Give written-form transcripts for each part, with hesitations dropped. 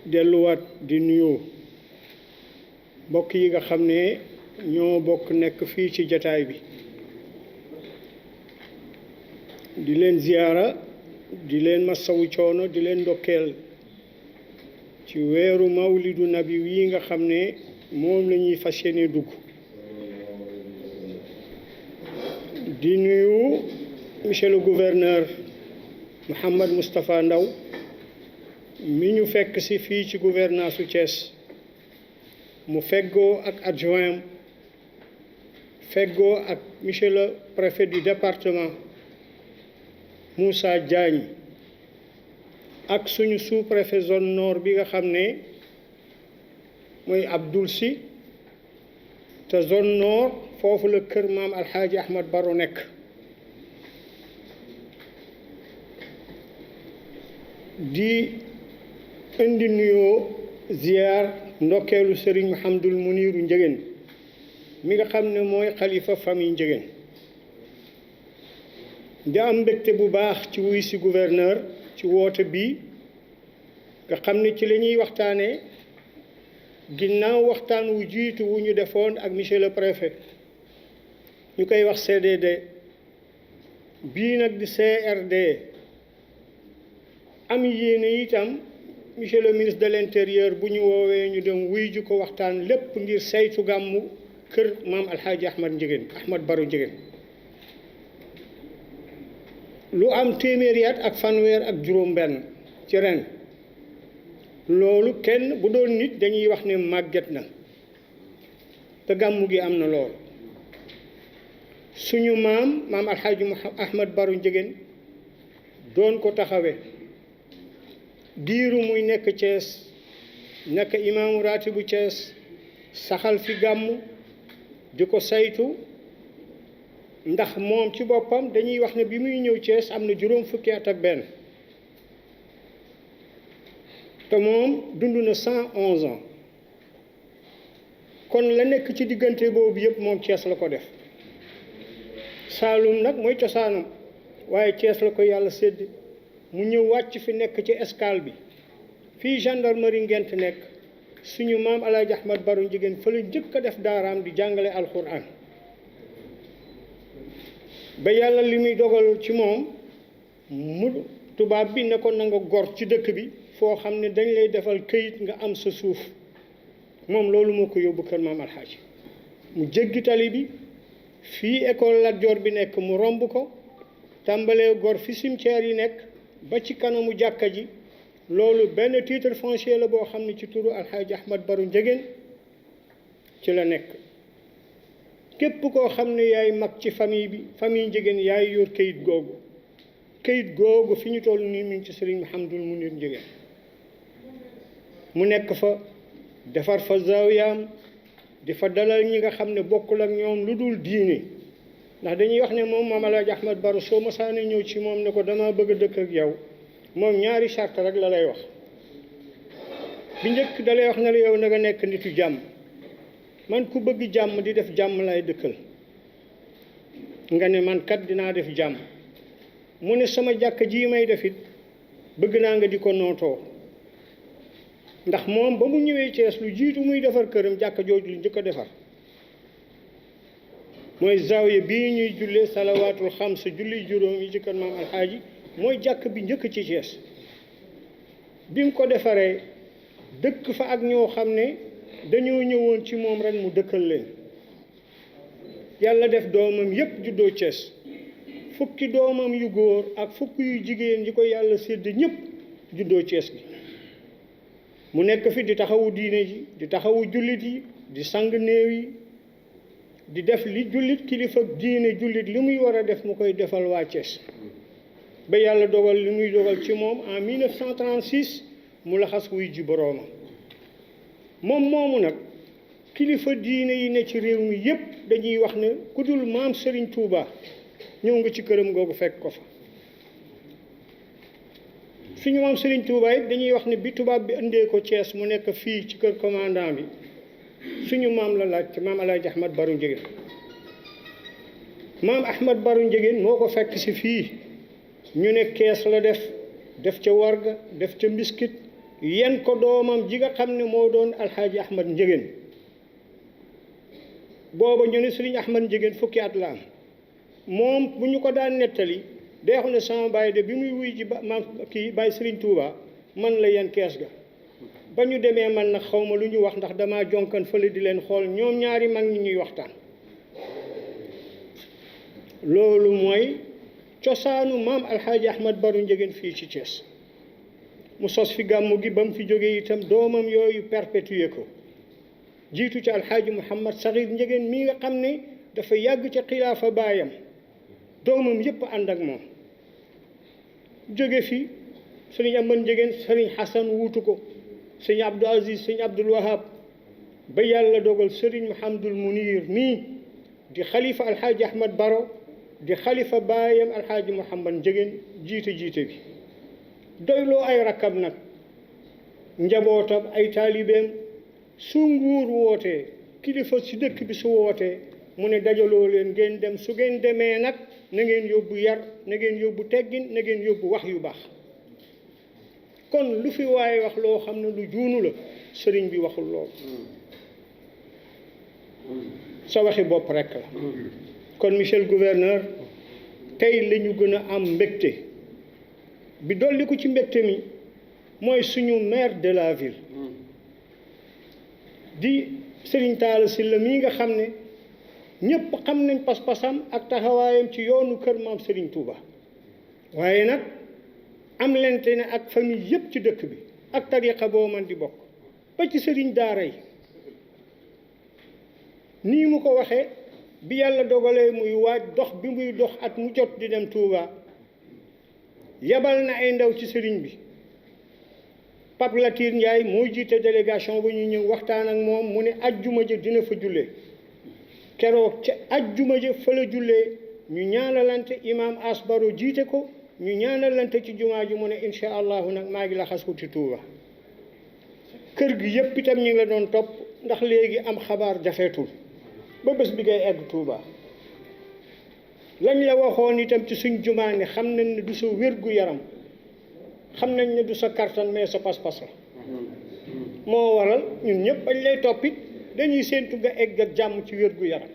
delluwaat di nuyoo mbokk yi nga xam ne ñoo bokk nekk fii ci jataay bi di leen ziyaara di leen masawu coono di leen ndokkeel ci weeru mawlidu nabi wi nga xam ne moom la ñuy fas yéene dugg di nuyu monsieur le gouverneur Mouhamed Moustapha Ndaw mi ñu fekk si fii ci gouvernance su Thiès mu feggoo ak adjoint feggoo ak monsieur le préfet du département Moussa Diagne ak suñu sous-préfet zone nord bi nga xam ne mooy Abdoul Sy te zone nord foofu la kër maam Alxaaji Ahmad Baro nekk di indi nuyoo ziyaar ndokkeelu Serigne Mouhamadoul Mouniru Ndiéguène mi nga xam ne mooy xalifa famille Ndiéguène di am mbégte bu baax ci wuy si gouverneur ci woote bii nga xam ne ci la ñuy waxtaanee ginnaaw waxtaan wu jiitu wu ñu defoon ak monsieur le préfet ñu koy wax CDD bii nag di CRD am yéene itam monsieur le ministre de l'intérieur bu ñu woowee ñu dem wuy ji ko waxtaan lépp ngir saytu gàmmu kër maam Alxaaji Ahmad Baro Ndiéguène lu am téeméeri at ak fanweer ak juróom-benn ci ren loolu kenn bu doon nit dañuy wax ne màgget na te gàmmu gi am na lool suñu maam Alxaaji Ahmad Baro Ndiéguène doon ko taxawe diiru muy nekk Thiès nekk imaamu raatibu Thiès saxal fi gàmmu di ko saytu ndax moom ci boppam dañuy wax ne bi muy ñëw Thiès am na juróom fukki at ak benn te moom dund na 111 ans kon la nekk ci diggante boobu yëpp moom Thiès la ko def Saalum nag mooy cosaanam waaye Thiès la ko yàlla sédd mu ñëw wàcc fi nekk ci escale bi fii gendarmerie Ngent nekk suñu maam Alaaji Ahmad Baro Ndiéguène fa la njëkk a def daaraam di jàngale alxuraan ba yàlla li muy dogal ci moom mu tubaab bi ne ko na nga gor ci dëkk bi foo xam ne dañ lay defal këyit nga am sa suuf moom loolu moo ko yóbbu kër maam Alxaaji mu jéggi tali bi fii école Lat Joor bi nekk mu romb ko tàmbalee gor fi cimetière yi nekk ba ci kanamu jàkka ji loolu benn titre foncier la boo xam ne ci turu Alxaaji Ahmad Baro Ndiéguène ci la nekk képp koo xam ne yaay mag ci famille bi famille Ndiéguène yaay yor kayit googu fi ñu toll nii mi ngi ci Serigne Mouhamadoul Mounir Ndiéguène mu nekk fa defar fa zaawiyaam di fa dalal ñi nga xam ne bokkul ak ñoom lu dul diine ndax dañuy wax ne moom maam Alaaji Ahmad Baro soo masaana ñëw ci moom ne ko dama bëgg a dëkk ak yow moom ñaari charte rek la lay wax bi njëkk da lay wax ne la yow na nga nekk nitu jàmm man ku bëgg jàmm di def jàmm lay dëkkal nga ne man kat dinaa def jàmm mu ne sama jàkk ji may def it bëgg naa nga di ko nootoo ndax moom ba mu ñëwee Thiès lu jiitu muy defar këram jàkk jooju lu njëkk a defar mooy zaawiya bii ñuy jullee salawaatul xams julli juróom yi ci kër maam Alxaaji mooy jàkk bi njëkk ci Thiès bi mu ko defaree dëkk fa ak ñoo xam ne dañoo ñëwoon ci moom ren mu dëkkal leen yàlla def doomam yépp juddoo Thiès fukki doomam yu góor ak fukki yu jigéen yi ko yàlla sédd ñëpp juddoo Thiès gi mu nekk fi di taxawu diine ji di taxawu jullit yi di sang néew yi di def li jullit kilifa diine jullit li muy war a def mu koy defal waa Thiès ba yàlla dogal li muy dogal ci moom en 1936 mu laxas wuy ji boroomam moom moomu nag kilifa diine yi ne ci réew mi yépp dañuy wax ne ku dul maam Serigne Touba ñëw nga ci këram googu fekk ko fa suñu maam Serigne Touba it dañuy wax ne bi tubaab bi indee ko Thiès mu nekk fii ci kër commandant bi suñu maam la laaj maam Alaaji Ahmad Baro Ndiéguène maam Ahmad Baro Ndiéguène moo ko fekk si fii ñu ne kees la def ca warga def ca mbiskit yen ko doomam ji nga xam ne moo doon alxaaji Ahmad Njëgeen booba ñu ne Sëriñ Ahmad Njëgeen fukki at la am moom bu ñu ko daan nettali day wax ne sama baay de bi muy wuy ji ba maam kii Baay Sëriñ Tuuba man la yen kees ga ba ñu demee man nag xaw ma lu ñu wax ndax damaa jonkan fële di leen xool ñoom ñaari mag ñi ñuy waxtaan loolu mooy cosaanu maam alxaaji Ahmad Baro Njëgeen fii ci Thiès mu sos fi gàmmu gi ba mu fi jógee itam doomam yooyu perpétuer ko jiitu ci alxaaji Mouhamad Saxiir Njëgeen mii nga xam ne dafa yàgg ca xilaafa baayam doomam yépp ànd ak moom jóge fi sëriñ Ahmad Njëgeen sëriñ Xasan wuutu ko sëriñ Abdou Aziz sëriñ Abdul Wahab ba yàlla dogal sëriñ Mouhamadul Munir mii di xalifa alxaaji Ahmad Baro di xalifa baayam alxaaji Mouhamad Njëgeen jiite bi doyloo ay rakkam nag njabootam ay taalibeem su nguur wootee kilifa ci dëkk bi su wootee mu ne dajaloo leen ngeen dem su ngeen demee nag na ngeen yóbbu yar na ngeen yóbbu teggin na ngeen yóbbu wax yu baax kon lu fi waaye wax loo xam ne lu juunu la sëriñ bi waxul lool sa waxi bopp rekk la kon monsieur le gouverneur tey la ñu gën a am mbégte bi dolli ko ci mbégte mi mooy suñu maire de la ville di Serigne Talla Sylla mii nga xam ne ñëpp xam nañ pas-pasam ak taxawaayam ci yoonu kër maam Serigne Touba waaye nag am lente ne ak famille yëpp ci dëkk bi ak tariqa boo man di bokk ba ci Serigne daara yi nii mu ko waxee bi yàlla dogalee muy waaj dox bi muy dox at mu jot di dem Touba yabal na ay ndaw ci sëriñ bi Pape Latir Ndiaye moo jiite délégation ba ñu ñëw waxtaan ak moom mu ne ajjuma ja dina fa jullee keroog ca ajjuma ja fa la jullee ñu ñaanalante imam As Baro jiite ko ñu ñaanalante ci jumaa ji mu ne incha allahu nag maa ngi la xas wuti Touba kër gi yëpp itam ñu ngi la doon topp ndax léegi am xabaar jafeetul ba bés bi ngay egg Touba lañ la waxoon itam ci suñ jumaa ne xam nañ ne du sa wér-gu yaram xam nañ ne du sa kartan mais sa pas-pas la moo waral ñun ñëpp bañ lay toppit dañuy séentu nga egg ak jàmm ci wér-gu yaram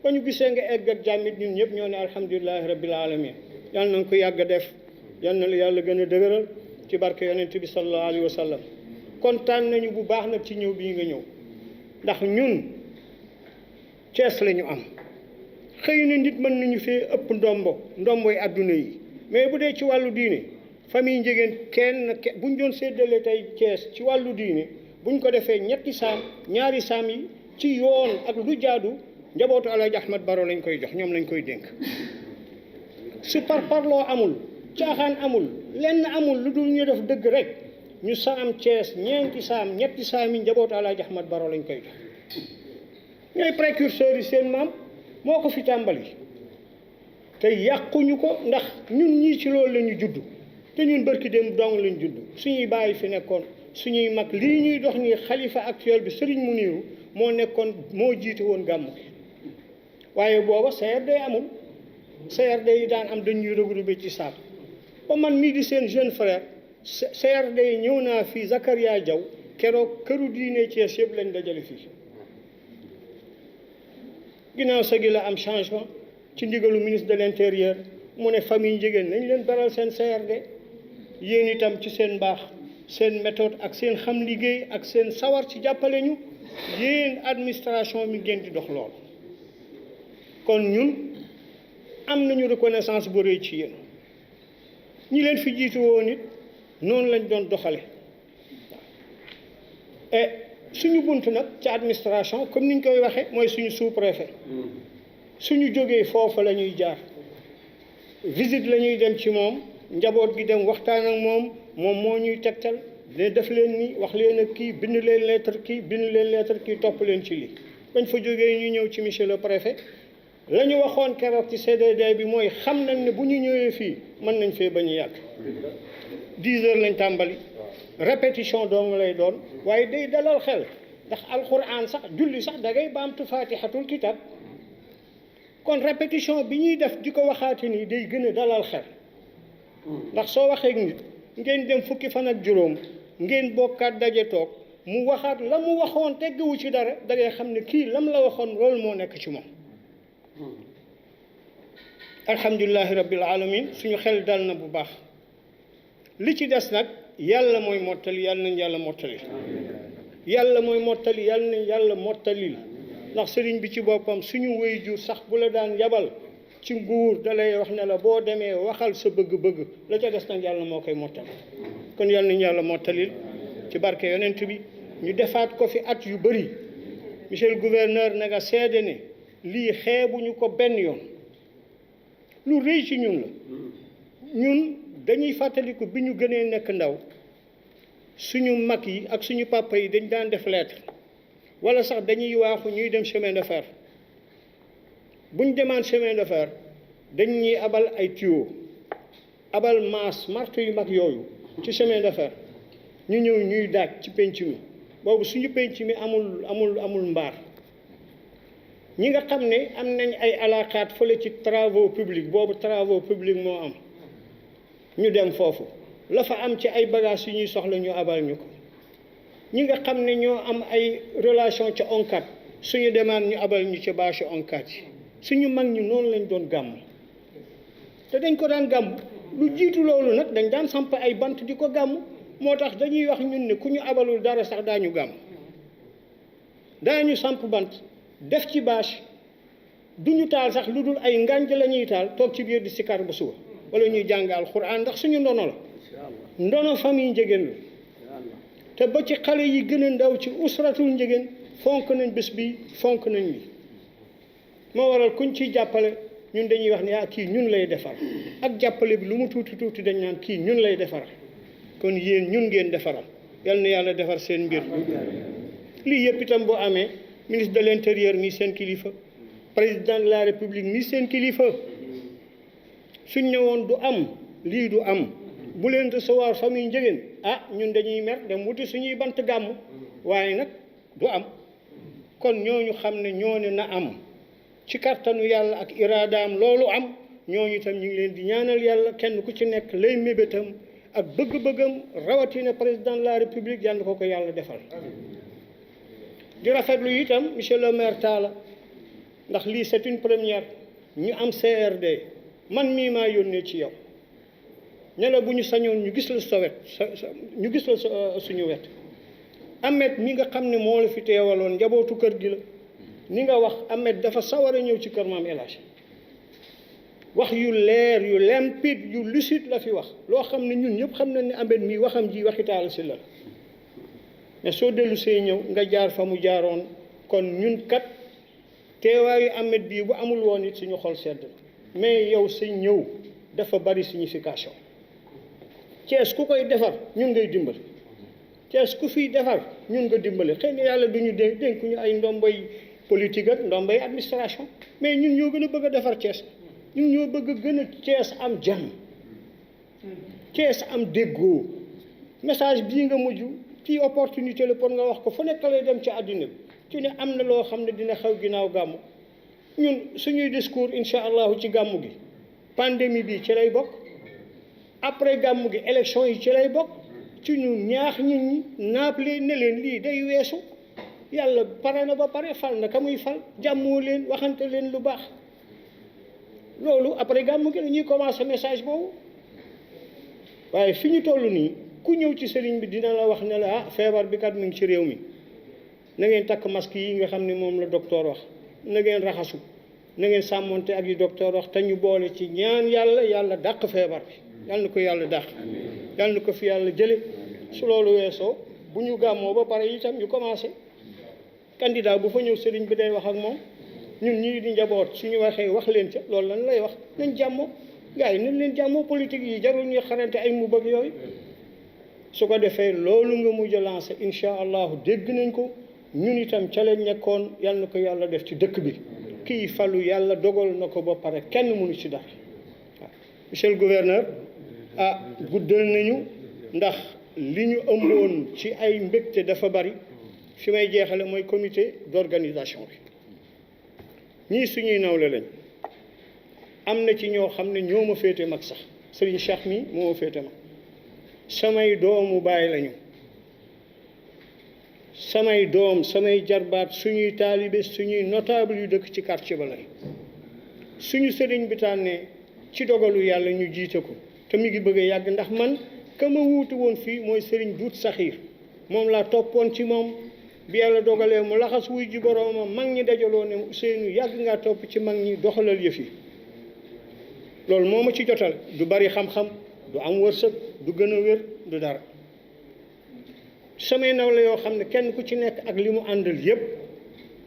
ba ñu gisee nga egg ak jàmm it ñun ñëpp ñoo ne alhamdulilahi rabbil alamin yal na nga ko yàgg a def yal na la yàlla gën a dëgëral ci barke yonent bi sallallahu alayhi wa sallam kontaan nañu bu baax nag ci ñëw bii nga ñëw ndax ñun Cees la ñu am xëy na nit mën nañu fee ëpp ndomboy àdduna yi mais bu dee ci wàllu diine famille Njëgeen kenn buñ doon séddale tey Cees ci wàllu diine buñ ko defee ñaari saam yi ci yoon ak lu jaadu njabootu Alaaji Ahmad Baro lañ koy jox ñoom lañ koy dénk su parparloo amul caaxaan amul lenn amul lu dul ñu def dëgg rek ñu saam Cees ñetti saam yi njabootu Alaaji Ahmad Baro lañ koy jox ñooy précurseurs yi seen maam moo ko fi tàmbali te yàquñu ko ndax ñun ñii ci loolu la ñu judd te ñun barki dem dong lañ judd suñuy bàyyi fi nekkoon suñuy mag lii ñuy dox nii xalifa actuel bi Serigne Muniru moo jiite woon gàmmu waaye booba CRD amul CRD yi daan am dañuy regroupé ci saak ba man mii di seen jeune frère CRD yi ñëw naa fii Zakaria Diaw keroog këru diine Thiès yëpp lañ dajale fii ginnaaw sa gi la am changement ci ndigalu ministre de l'intérieur mu ne famille Njëgeen nañ leen baral seen CRD yéen itam ci seen mbaax seen méthode ak seen xam liggéey ak seen sawar ci jàppale ñu yéen administration mi ngeen di dox lool kon ñun am nañu reconnaissance bu rëy ci yéen ñi leen fi jiitu woon it noonu lañ doon doxale et suñu bunt nag ci administration comme niñ koy waxee mooy suñu sous-préfet suñu jógee foofa la ñuy jaar visite la ñuy dem ci moom njaboot gi dem waxtaan ak moom moo ñuy tegtal ne def leen ni wax leen ak kii bind leen lettre kii topp leen ci lii bañ fa jógee ñu ñëw ci monsieur le préfet la ñu waxoon keroog ci CDD bi mooy xam nañ ne bu ñu ñëwee fii mën nañ fee bañ a yàgg 10 heures lañ tàmbali répétition dong lay doon waaye day dalal xel ndax alxuraan sax julli sax da ngay baamtu faatihatul kitab kon répétition bi ñuy def di ko waxaate nii day gën a dalal xel ndax soo waxee nit ngeen dem fukki fan ak juróom ngeen bokkaat daje toog mu waxaat la mu waxoon tegguwu ci dara da ngay xam ne kii lam la waxoon loolu moo nekk ci moom. alhamdulilahi rabbil alamin suñu xel dal na bu baax li ci des nag yàlla mooy mottali yàlla nañ yàlla mottali yàlla mooy mottali yàlla nañ yàlla mottalil ndax sëriñ bi ci boppam suñu waajur sax bu la daan yabal ci nguur da lay wax ne la boo demee waxal sa bëgg-bëgg la ca des nag yàlla moo koy mottali kon yàlla nañ yàlla mottalil ci barke yonent bi ñu defaat ko fi at yu bëri monsieur le gouverneur na nga seede ne lii xeebuñu ko benn yoon lu rëy ci ñun la ñun dañuy fàttaliku bi ñu gënee nekk ndaw suñu mag yi ak suñu papa yi dañ daan def lettre wala sax dañuy waaxu ñuy dem chemin de fer buñ demaan chemin de fer dañ ñuy abal ay tuyau abal marteau yu mag yooyu ci chemin de fer ñu ñëw ñuy daaj ci penc mi boobu suñu penc mi amul mbaar ñi nga xam ne am nañ ay alaqaat fële ci travaux publics boobu travaux publics moo am ñu dem foofu la fa am ci ay bagages yu ñuy soxla ñu abal ñu ko ñi nga xam ne ñoo am ay relation ca ONCAD suñu demaan ñu abal ñu ci bâche ONCAD yi suñu mag ñi noonu lañ doon gàmm te dañ ko daan gàmm lu jiitu loolu nag dañ daan samp ay bant di ko gàmm moo tax dañuy wax ñun ne ku ñu abalul dara sax daañu gàmm daañu samp bant def ci bâche duñu taal sax lu dul ay ngànj la ñuy taal toog ci biir di sikar ba suba wala ñuy jàng alxuraan ndax suñu ndono la ndono famille Ndiéguène la te ba ci xale yi gën a ndaw ci usratul Ndiéguène fonk nañ bés bi fonk nañ li moo waral kuñ ciy jàppale ñun dañuy wax ne kii ñun lay defar ak jàppale bi lu mu tuuti tuuti dañ naan kii ñun lay defaral kon yéen ñun ngeen defaral yal na yàlla defar seen mbir lii yëpp itam boo amee ministre de l'intérieur mi seen kilifa président de la république mi seen kilifa suñ ne woon du am lii du am bu leen recevoir famille Ndiéguène ñun dañuy mer dem wuti suñuy bant gàmm waaye nag du am kon ñooñu xam ne ñoo ne na am ci kattanu yàlla ak iraadaam loolu am ñooñu itam ñu ngi leen di ñaanal yàlla kenn ku ci nekk lay mébétam ak bëgg-bëggam rawatina président de la république yàlla ko yàlla defal di rafetlu itam monsieur le maire Talla ndax lii c'est une première ñu am CRD man mii maa yónnee ci yow ne la bu ñu sañoon ñu gis la sa wet ñu gis la suñu wet Ahmed mi nga xam ne moo la fi teewaloon njabootu kër gi la ni nga wax Ahmed dafa sawar a ñëw ci kër maam El Hadj wax yu leer yu limpide yu lucide la fi wax loo xam ne ñun ñëpp xam nañ ne Ahmed mii waxam ji waxi Talla Sylla la mais soo dellu see ñëw nga jaar fa mu jaaroon kon ñun kat teewaayu Ahmed bii bu amul woon it suñu xol sedd mais yow sa ñëw dafa bari signification Thiès ku koy defar ñun ngay dimbali Thiès ku fiy defar ñun nga dimbali xëy na yàlla duñu dénk ñu ay ndomboy politique ak ndomboy administration mais ñun ñoo gën a bëgg a defar Thiès ñun ñoo bëgg a gën a Thiès am jàmm Thiès am déggoo message bii nga mujj ci opportunité la pour nga wax ko fu nekk lay dem ci àddina bi ci ne am na loo xam ne dina xew ginnaaw gàmmu ñun suñuy discours incha allahu ci gàmmu gi pandémie bi ci lay bokk après gàmmu gi élection yi ci lay bokk ci ñu ñaax nit ñi naap leen ne leen lii day weesu yàlla pare na ba pare fal na ka muy fal jàmmoo leen waxante leen lu baax loolu après gàmmu gi la ñuy commencé message boobu waaye fi ñu toll nii ku ñëw ci sëriñ bi dina la wax ne la feebar bi kat mu ngi ci réew mi na ngeen takk masque yi nga xam ne moom la docteur wax na ngeen raxasu na ngeen sàmmonte ak yi docteur wax te ñu boole ci ñaan yàlla dàq feebar bi yàlla na ko yàlla dàq yàlla na ko fi yàlla jële su loolu weesoo bu ñu gàmmoo ba pare itam ñu commencé candidat bu fa ñëw sëriñ bi day wax ak moom ñun ñii di njaboot suñu waxee wax leen ca loolu lan lay wax nañ jàmmoo gars yi nañ leen jàmmoo politique yi jarul ñuy xarante ay mu bëgg yooyu su ko defee loolu nga mujj a lancé incha allahu dégg nañ ko ñun itam ca lañ nekkoon yàlla na ko yàlla def ci dëkk bi kii falu yàlla dogal na ko ba pare kenn mënu ci dara waaw monsieur le gouverneur guddal nañu ndax li ñu ëmboon ci ay mbégte dafa bari fi may jeexale mooy comité d'organisation bi ñii suñuy nawle lañ am na ci ñoo xam ne ñoo ma féete mag sax Serigne Cheikh mi moo ma féete mag samay doomu baay lañu samay doom samay jarbaat suñuy taalibe suñuy notable yu dëkk ci quartier ba lañ suñu sëriñ bi tànnee ci dogalu yàlla ñu jiite ko te mi ngi bëgg a yàgg ndax man ka ma wuutu woon fii mooy sëriñ Duut Saxiir moom laa toppoon ci moom bi yàlla dogalee mu laxas wuy ji boroomam mag ñi dajaloo ne Ousseynou yàgg ngaa topp ci mag ñi doxalal yëf yi loolu moo ma ci jotal du bari xam-xam du am wërsëg du gën a wér du dara samay nawle yoo xam ne kenn ku ci nekk ak li mu àndal yépp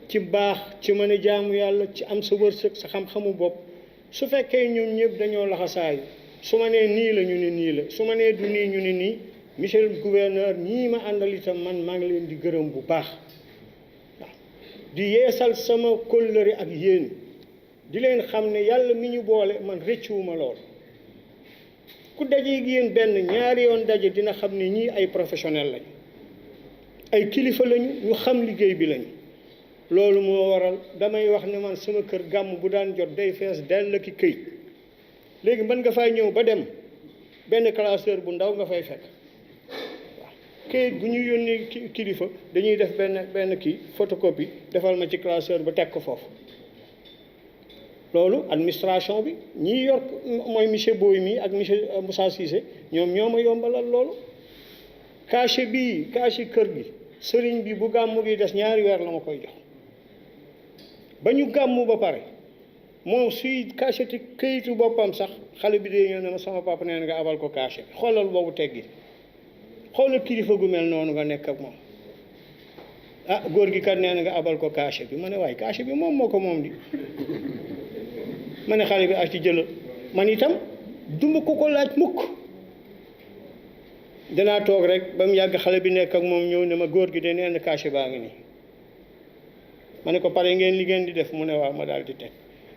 ci baax ci mën a jaamu yàlla ci am sa wërsëg sa xam-xamu bopp su fekkee ñun ñëpp dañoo laxasaayu su ma nee nii la ñu ne nii la su ma nee du nii ñu ne nii monsieur le gouverneur ñii ma àndal itam man maa ngi leen di gërëm bu baax waaw di yeesal sama kóllëre ak yéen di leen xam ne yàlla mi ñu boole man rëccuwuma lool ku daje ak yéen benn ñaari yoon daje dina xam ne ñii ay professionnel lañ ay kilifa lañu ñu xam liggéey bi lañu loolu moo waral damay wax ne man sama kër gàmm bu daan jot day fees dell ki këyit léegi mën nga fay ñëw ba dem benn classeur bu ndaw nga fay fekk waaw këyit bu ñu yónnee kilifa dañuy def benn kii photocopie defal ma ci classeur ba teg ko foofu loolu administration bi ñi yor mooy monsieur Boy mi ak monsieur Moussa Cissé ñoom ñoo ma yombalal loolu cachet bii cachet kër gi sëriñ bi bu gàmmu gi des ñaari weer la ma koy jox ba ñu gàmmu ba pare moom suy cacheti këyitu boppam sax xale bi dee ñëw ne ma sama papa nee na nga abal ko cachet bi xoolal boobu teggi xoolal kilifa gu mel noonu nga nekk ak moom ah góor gi kat nee na nga abal ko cachet bi ma ne waaye cachet bi moom moo ko moom di ma ne xale bi ak ci jëlal man itam duma ko laaj mukk danaa toog rek ba mu yàgg xale bi nekk ak moom ñëw ne ma góor gi de nee na cachet baa ngi nii ma ne ko pare ngeen li ngeen di def mu ne waaw ma daal di teg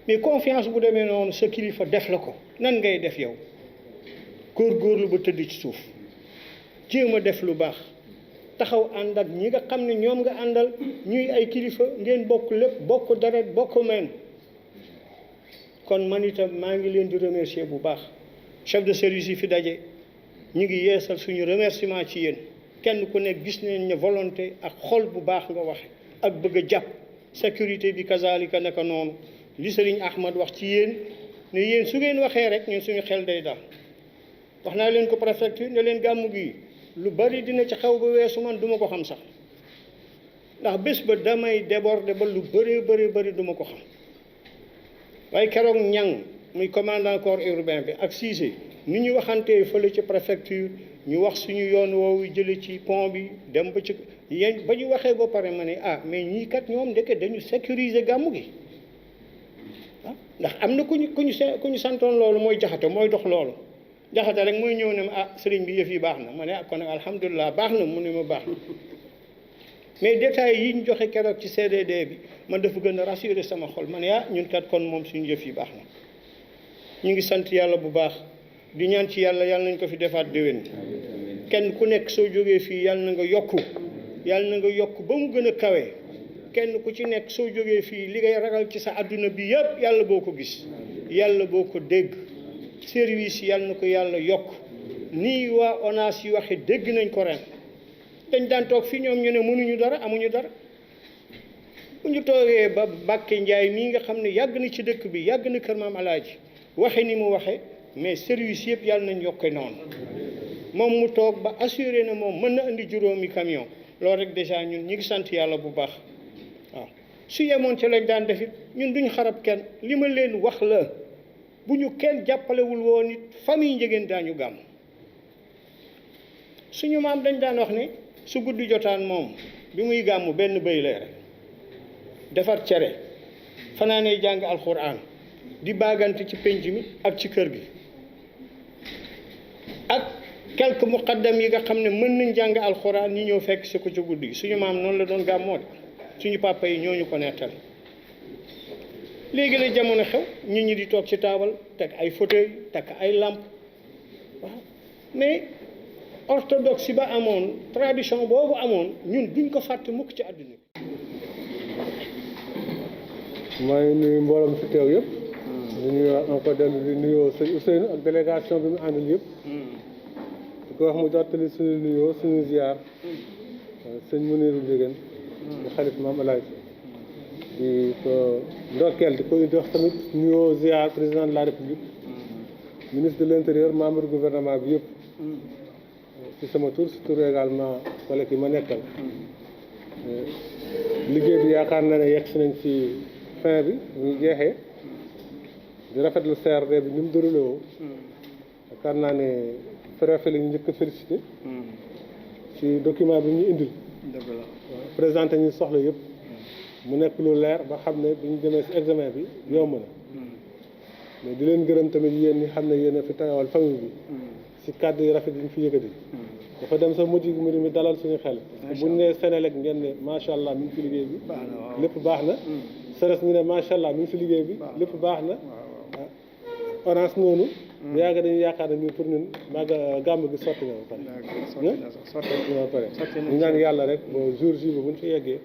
mais confiance bu demee noonu sa kilifa def la ko nan ngay def yow góorgóorlu ba tëdd ci suuf jéem a def lu baax taxaw ànd ak ñi nga xam ne ñoom nga àndal ñuy ay kilifa ngeen bokk lépp bokk deret bokk meen kon man itam maa ngi leen di remercier bu baax chef de service yi fi daje ñu ngi yeesal suñu remerciement ci yéen kenn ku nekk gis nañ ne volonté ak xol bu baax nga waxe ak bëgg a jàpp sécurité bi kazalika naka noonu li Sëriñ Ahmad wax ci yéen ne yéen su ngeen waxee rek ñun suñu xel day daal wax naa leen ko préfecture ne leen gàmmu gi lu bari dina ci xew ba weesu man duma ko xam sax ndax bés ba damay déborder ba lu bëree bëri duma ko xam waaye keroog ñang muy commandant corps urbain bi ak Cissé ni ñu waxantee fële ci préfecture ñu wax suñu yoon woowu jële ci pont bi dem ba ci yéen ba ñu waxee ba pare ma ne ah mais ñii kat ñoom ndeke dañu sécuriser gàmmu gi ah ndax am na ku ñu santoon loolu mooy jaxate mooy dox loolu jaxate rek mooy ñëw ne ma ah sëriñ bi yëf yi baax na ma ne ah kon nag alhamdulilah baax na mu ne ma baax na mais détails yi ñu joxe keroog ci CDD bi man dafa gën a rassurer sama xol ma ne ah ñun kat kon moom suñu yëf yi baax na ñu ngi sant yàlla bu baax di ñaan ci yàlla nañ ko fi defaat déwén kenn ku nekk soo jógee fii yàlla na nga yokku ba mu gën a kawe kenn ku ci nekk soo jógee fii li ngay ragal ci sa adduna bi yëpp yàlla boo ko gis yàlla boo ko dégg service yàlla na ko yàlla yokk nii waa ONAS yi waxe dégg nañ ko ren dañ daan toog fii ñoom ñu ne mënuñu dara amuñu dara bu ñu toogee ba Mbàkke Njaay mii nga xam ne yàgg na ci dëkk bi yàgg na kër maam Alaaji waxe ni mu waxe mais service yëpp yàlla nañ yokke noonu moom mu toog ba assuré na moom mën na indi juróomi camion loolu rek déjà ñun ñi ngi sant yàlla bu baax waaw su yemoon ci lañ daan defit ñun duñ xarab kenn li ma leen wax la bu ñu kenn jàppalewul woon it famille njegéen daañu gàmm suñu maam dañ daan wax ne su guddi jotaan moom bi muy gàmm benn bëy lay rek defar cere fanaanee jàng alxuraan di baagante ci penc mi ak ci kër gi ak quelques muqaddam yi nga xam ne mën nañ jàng alxuraan ñi ñëw fekk si ko ci guddi gi suñu maam noonu la doon gàmmoo de suñu papa yi ñooñu ko nettal léegi la jamono xew nit ñi di toog ci taabal teg ay fauteuil teg ay lampe waaw mais orthodoxie ba amoon tradition boobu amoon ñun duñ ko fàtte mukk ci àdduna bi. maa ngi nuyu mbooloo fi teew yëpp. ñu nuyu encore dellu di nuyoo sëñ Ousseynou ak délégation bi mu àndal yëpp. di ko wax mu jottali suñu nuyoo suñu ziar. sëñ Muniru Njëgeen di xarit Maam Alaaj di ko ndokkeel di ko jox tamit nuyoo ziar président de la république ministre de l'intérieur membre gouvernement bi yëpp ci sama tur si tur également collègue yi ma nekkal liggéey bi yaakaar na ne yegg si nañ ci fin bi ñu jeexee di rafetlu CRD bi ni mu déroulé woo yaakaar naa ne préfet la ñu njëkk a félicité ci document bi ñu indil présenté ñu soxla yëpp mu nekk lu leer ba xam ne bu ñu demee ci examen bi yomb na mais di leen gërëm tamit yéen ñi xam ne yéen a fi taxawal famille bi ci kàddu yi rafet yi ñu fi yëkkati dafa dem sa mujj mbir mi dalal suñu xel bu ñu nee Sénélec ngeen ne macha allah mi ngi ci liggéey bi lépp baax na Seres ñu ne macha allah mi ngi ci liggéey bi lépp baax na Orange noonu yàgg dañuy yaakaar ne ñun pour ñun gàmm gi sotti na ba pare ñu ñaan yàlla rek ba jour ji ba bu ñu fi yeggee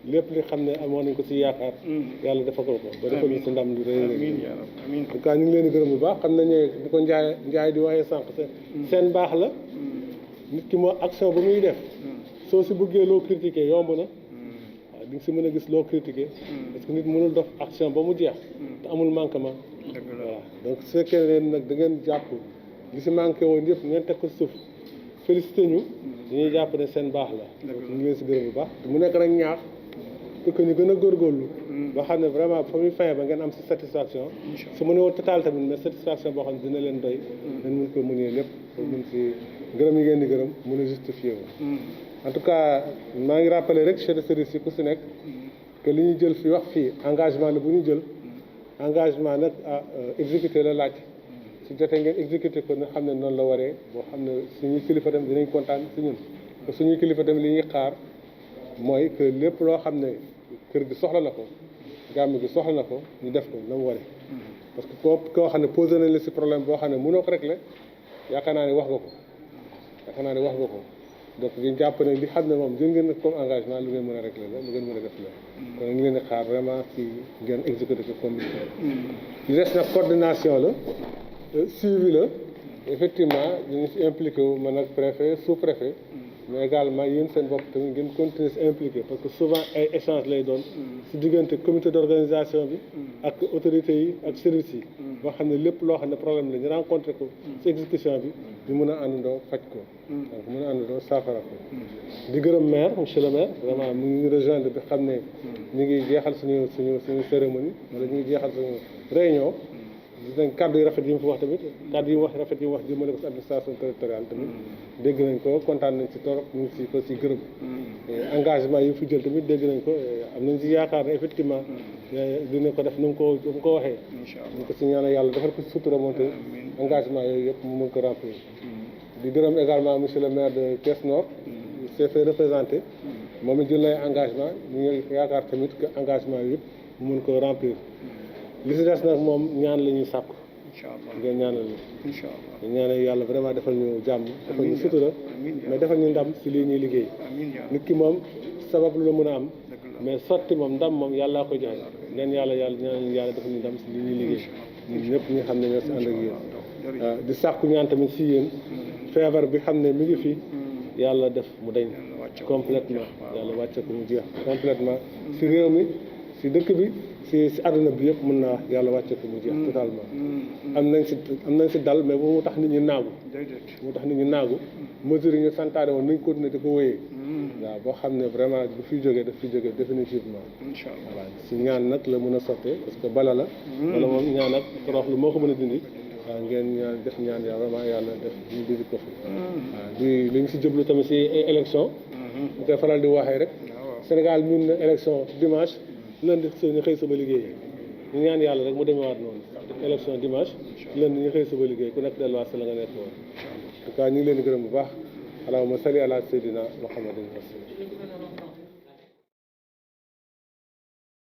lépp li xam ne amoon nañ ko ci yaakaar yàlla defal ko ba defal ñu ci ndam lu rëy rëy en tout cas ñu ngi leen di gërëm bu baax xam nañu di ko njaay di waxee sànq seen baax la nit ki moo action ba muy def soo si bëggee loo critiquer yomb na waaw di nga si mën a gis loo critiquer parce que nit mënul def action ba mu jeex te amul manquement voilà donc su fekkee leen nag da ngeen jàpp li si manqué woon yëpp ngeen teg ko suuf félicité ñu dañuy jàpp ne seen baax la donc ñu ngi leen si gërëm bu baax te mu nekk nag ñaax pour que ñu gën a góorgóorlu ba xam ne vraiment fa muy fin ba ngeen am si satisfaction su mu ne woon total tamit mais satisfaction boo xam ne dina leen doy dañ mun ko mënee lépp pour mun si gërëm yi ngeen di gërëm mun a justifié wu en tout cas maa ngi rappelé rek chef de service yi ku si nekk que li ñu jël fi wax fii engagement la bu ñu jël engagement nag exécuté la laaj su jotee ngeen exécuté ko nga xam ne noonu la waree boo xam ne suñuy kilifa tamit dinañ kontaan si ñun te suñuy kilifa tamit li ñuy xaar mooy que lépp loo xam ne kër gi soxla na ko gàmm gi soxla na ko ñu def ko na mu waree parce que koo xam ne posé nañ la si problème boo xam ne mënoo ko régler yaakaar naa ne wax nga ko donc ñu jàpp ne li xam ne moom jël ngeen comme engagement lu ngeen mën a régler la lu ngeen mën a def la kon ñu leen di xaar vraiment si ngeen exécuté ko comme li des nag coordination la suivi la effectivement ñu ngi si impliqué wu man ak préfet sous préfet mais également yéen seen bopp tamit ngeen continuer si impliqué parce que souvent ay échange lay doon si diggante comité d' organisation bi ak autorités yi ak services yi boo xam ne lépp loo xam ne problème la ñu rencontré ko si exécution bi ñu mën a àndandoo faj ko donc mën a àndandoo saafara ko di gërëm maire monsieur le maire vraiment mu ngi rejoindre bi xam ne ñu ngi jeexal suñu cérémonie wala ñu ngi jeexal suñu réunion gis nañ kàddu yi rafet yi mu fi wax tamit kàddu yi mu wax rafet yi mu wax jëmale ko si administration territoriale tamit dégg nañ ko kontaan nañ si torop ñu ngi si ko si gërëm engagement yi mu fi jël tamit dégg nañ ko am nañ si yaakaar ne effectivement dina ko def nu mu ko waxee ñu ko si ñaanal yàlla defal ko si sutura moonte engagement yooyu yëpp mu mën ko remplir di gërëm également monsieur le maire de Thiès Nord s'est fait représenter moom it jël nay engagement ñu ngi yaakaar tamit que engagement yi yëpp mu mën ko remplir li si des nag moom ñaan la ñuy sàkku ngeen ñaanal ñu ñu ñaanal yàlla vraiment defal ñu jàmm defal ñu sutura mais defal ñu ndam si lii ñuy liggéey nit ki moom sabab lu la mën a am mais sotti moom ndam moom yàllaa ko joxe ngeen ñaanal yàlla defal ñu ndam si lii ñuy liggéey ñun ñëpp ñi xam ne ñoo si ànd ak yéen di sàkku ñaan tamit si yéen feebar bi xam ne mi ngi fi yàlla def mu dañ complètement yàlla wàcce ko mu jeex complètement si réew mi si dëkk bi si àdduna bi yëpp mën naa yàlla wàcce ko mu jeex totalement am nañ si dal mais bu mu tax nit ñi naagu mesures yi ñu santaane woon nañ continuer di ko wéyee waaw boo xam ne vraiment bu fi jógee daf fi jógee définitivement voilà si ñaan nag la mën a sottee parce que bala la wala moom ñaan ak toroxlu moo ko mën a dindi waaw ngeen ñaan def ñaan yàlla vraiment yàlla def ñu dindi ko fi waaw di li ñu si jublu tamit si élection bu koy faral di waxee rek Sénégal ñun ne élection dimanche lundi ñu xëy suba liggéey ñu ñaan yàlla rek mu demewaat noonu def élection dimanche lundi ñu xëy suba liggéey ku nekk delluwaat sa la nga nekk woon en tout cas ñu ngi leen di gërëm bu baax allahumma salli ala sayyidina muhammadin rasul